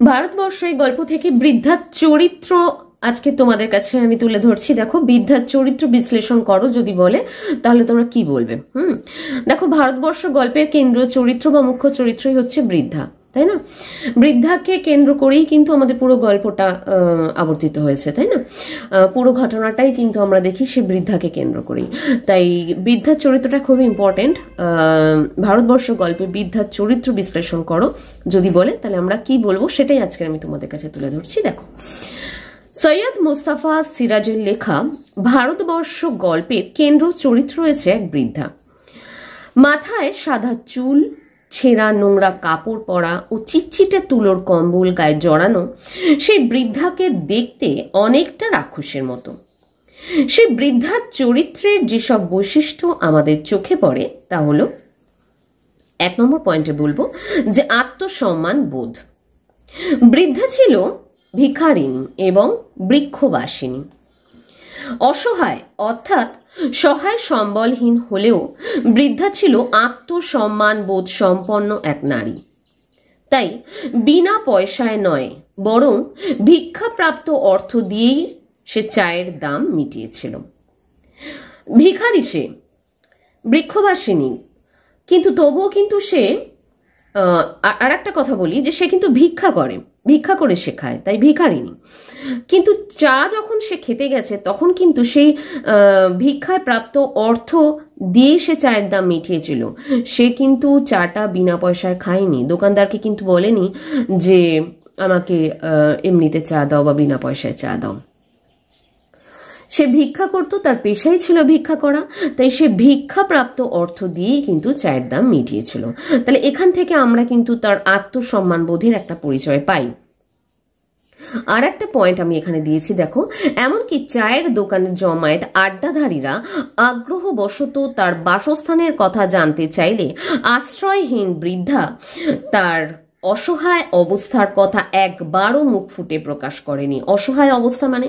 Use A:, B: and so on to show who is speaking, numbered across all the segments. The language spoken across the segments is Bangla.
A: ভারতবর্ষ এই গল্প থেকে বৃদ্ধার চরিত্র আজকে তোমাদের কাছে আমি তুলে ধরছি। দেখো, বৃদ্ধার চরিত্র বিশ্লেষণ করো যদি বলে, তাহলে তোমরা কি বলবে? দেখো, ভারতবর্ষ গল্পের কেন্দ্রীয় চরিত্র বা মুখ্য চরিত্রই হচ্ছে বৃদ্ধা, তাই না? বৃদ্ধাকে কেন্দ্র করেই কিন্তু আমাদের পুরো গল্পটা আবর্তিত হয়েছে, তাই না? পুরো ঘটনাটাই কিন্তু আমরা দেখি সে বৃদ্ধাকে কেন্দ্র করেই। তাই বৃদ্ধার চরিত্রটা খুবই ইম্পর্টেন্ট। ভারতবর্ষ গল্পে বৃদ্ধার চরিত্র বিশ্লেষণ করো যদি বলে, তাহলে আমরা কি বলবো সেটাই আজকে আমি তোমাদের কাছে তুলে ধরছি। দেখো, সৈয়দ মুস্তাফা সিরাজের লেখা ভারতবর্ষ গল্পের কেন্দ্র চরিত্র রয়েছে এক বৃদ্ধা। মাথায় সাদা চুল, ছেঁড়া নোংরা কাপড় পরা ও চিটচিটে তুলোর কম্বল গায়ে জড়ানো সেই বৃদ্ধাকে দেখতে অনেকটা রাক্ষসের মতো। সেই বৃদ্ধার চরিত্রের যেসব বৈশিষ্ট্য আমাদের চোখে পড়ে তা হলো, 1 নম্বর পয়েন্টে বলবো যে আত্মসম্মান বোধ। বৃদ্ধা ছিল ভিখারিণী এবং বৃক্ষবাসিনী। অসহায় অর্থাৎ সহায় সম্বলহীন হলেও বৃদ্ধা ছিল আত্মসম্মান বোধ সম্পন্ন এক নারী। তাই বিনা পয়সায় নয়, বরং ভিক্ষাপ্রাপ্ত অর্থ দিয়েই সে চায়ের দাম মিটিয়েছিল। ভিখারি সে, বৃক্ষবাসিনী, কিন্তু তবুও কিন্তু সে আর একটা কথা বলি যে সে কিন্তু ভিক্ষা করে শেখায়, তাই ভিখারিনী। কিন্তু চা যখন সে খেতে গেছে তখন কিন্তু সেই ভিক্ষায় প্রাপ্ত অর্থ দিয়ে সে চায়ের দাম মিটিয়েছিল। সে কিন্তু চাটা বিনা পয়সায় খায়নি, দোকানদারকে কিন্তু বলেনি যে আমাকে এমনিতে চা দাও বা বিনা পয়সায় চা দাও। সে ভিক্ষা করতো, তার পেশাই ছিল ভিক্ষা করা, তাই সে ভিক্ষাপ্রাপ্ত অর্থ দিয়েই কিন্তু চায়ের দাম মিটিয়েছিল। তাহলে এখান থেকে আমরা কিন্তু তার আত্মসম্মান বোধের একটা পরিচয় পাই। আর একটা পয়েন্ট আমি এখানে দিয়েছি, দেখো, এমনকি চায়ের দোকানের জমায়েত আড্ডাধারীরা আগ্রহবশত তার বাসস্থানের কথা জানতে চাইলে আশ্রয়হীন বৃদ্ধা তার অসহায় অবস্থার কথা একবারও মুখ ফুটে প্রকাশ করেনি। অসহায় অবস্থা মানে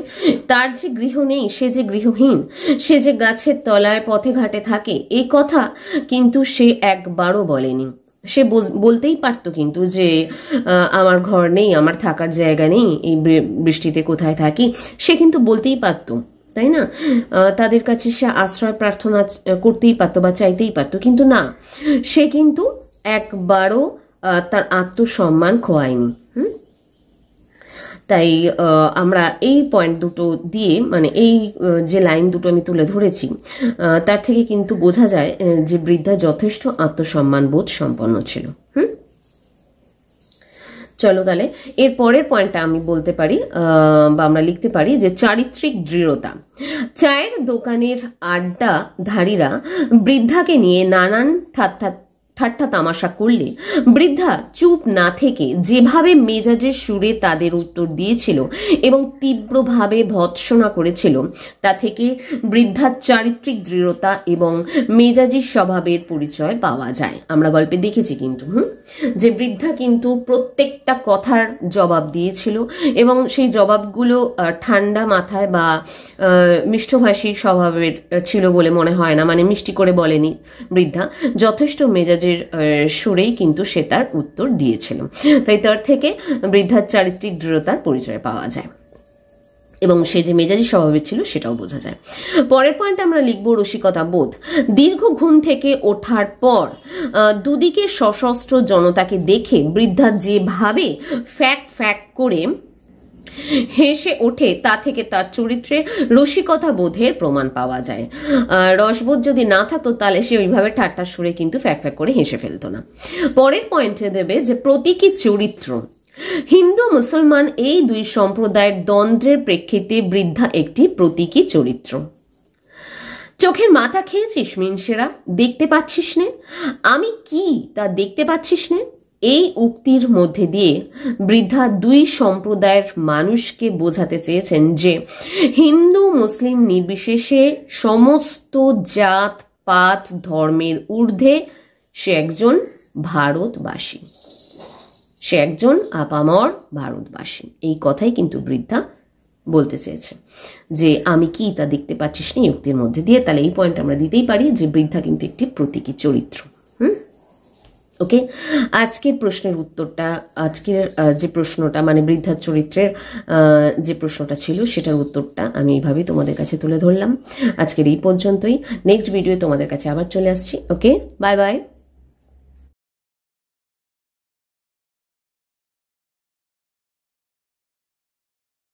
A: তার যে গৃহ নেই, সে যে গৃহহীন, সে যে গাছের তলায় পথে ঘাটে থাকে, এই কথা কিন্তু সে একবারও বলেনি। সে বলতেই পারতো কিন্তু যে আমার ঘর নেই, আমার থাকার জায়গা নেই, এই বৃষ্টিতে কোথায় থাকি, সে কিন্তু বলতেই পারতো, তাই না? তাদের কাছে সে আশ্রয় প্রার্থনা করতেই পারতো বা চাইতেই পারতো, কিন্তু না, সে কিন্তু একবারও তার আত্মসম্মান খোয়ায়নি। তাই আমরা এই পয়েন্ট দুটো দিয়ে, মানে এই যে লাইন দুটো আমি তুলে ধরেছি, তার থেকে কিন্তু বোঝা যায় যে বৃদ্ধা যথেষ্ট আত্মসম্মান বোধ সম্পন্ন ছিল। চলো তাহলে এর পরের পয়েন্টটা আমি বলতে পারি বা আমরা লিখতে পারি যে চারিত্রিক দৃঢ়তা। চায়ের দোকানের আড্ডাধারীরা বৃদ্ধাকে নিয়ে নানান ঠাট্টা তামাশা করলে বৃদ্ধা চুপ না থেকে যেভাবে মেজাজের সুরে তাদের উত্তর দিয়েছিল এবং তীব্রভাবে ভৎসনা করেছিল, তা থেকে বৃদ্ধার চারিত্রিক দৃঢ়তা এবং মেজাজি স্বভাবের পরিচয় পাওয়া যায়। আমরা গল্পে দেখেছি কিন্তু যে বৃদ্ধা কিন্তু প্রত্যেকটা কথার জবাব দিয়েছিল এবং সেই জবাবগুলো ঠান্ডা মাথায় বা মিষ্টভাষী স্বভাবের ছিল বলে মনে হয় না, মানে মিষ্টি করে বলেনি বৃদ্ধা, যথেষ্ট মেজাজের সুরেই কিন্তু সে তার উত্তর দিয়েছিল। তাই তার থেকে বৃদ্ধার চারিত্রিক দৃঢ়তার পরিচয় পাওয়া যায় এবং সে যে মেজাজি স্বভাবের ছিল সেটাও বোঝা যায়। পরের পয়েন্ট আমরা লিখবো রসিকতা বোধ। দীর্ঘ ঘুম থেকে ওঠার পর দুদিকে সশস্ত্র জনতাকে দেখে বৃদ্ধা যেভাবে ফ্যাক ফ্যাক করে হেসে ওঠে, তা থেকে তার চরিত্রে রসিকতা বোধের প্রমাণ পাওয়া যায়। রসবোধ যদি না থাকতো তাহলে সে ওইভাবে ঠাট্টা সুরে কিন্তু ফ্যাক ফ্যাক করে হেসে ফেলতো না। পরের পয়েন্টে দেবে যে প্রতীকী চরিত্র। হিন্দু মুসলমান এই দুই সম্প্রদায়ের দ্বন্দ্বের প্রেক্ষিতে বৃদ্ধা একটি প্রতীকী চরিত্র। চোখের মাথা খেয়েছিস মিনসেরা, দেখতে পাচ্ছিস নে আমি কি তা দেখতে পাচ্ছিস নে, এই উক্তির মধ্যে দিয়ে বৃদ্ধা দুই সম্প্রদায়ের মানুষকে বোঝাতে চেয়েছেন যে হিন্দু মুসলিম নির্বিশেষে সমস্ত জাত পাত ধর্মের ঊর্ধ্বে সে একজন ভারতবাসী, সে একজন আপামর ভারতবাসী। এই কথাই কিন্তু বৃদ্ধা বলতে চেয়েছে যে আমি কি তা দেখতে পাচ্ছিস না এই উক্তির মধ্যে দিয়ে। তাহলে এই পয়েন্ট আমরা দিতেই পারি যে বৃদ্ধা কিন্তু একটি প্রতীকী চরিত্র। ওকে, আজকের প্রশ্নের উত্তরটা, আজকের যে প্রশ্নটা মানে বৃদ্ধার চরিত্রের যে প্রশ্নটা ছিল সেটার উত্তরটা আমি এইভাবেই তোমাদের কাছে তুলে ধরলাম। আজকের এই পর্যন্তই। নেক্সট ভিডিও তোমাদের কাছে আবার চলে আসছি। ওকে, বাই বাই।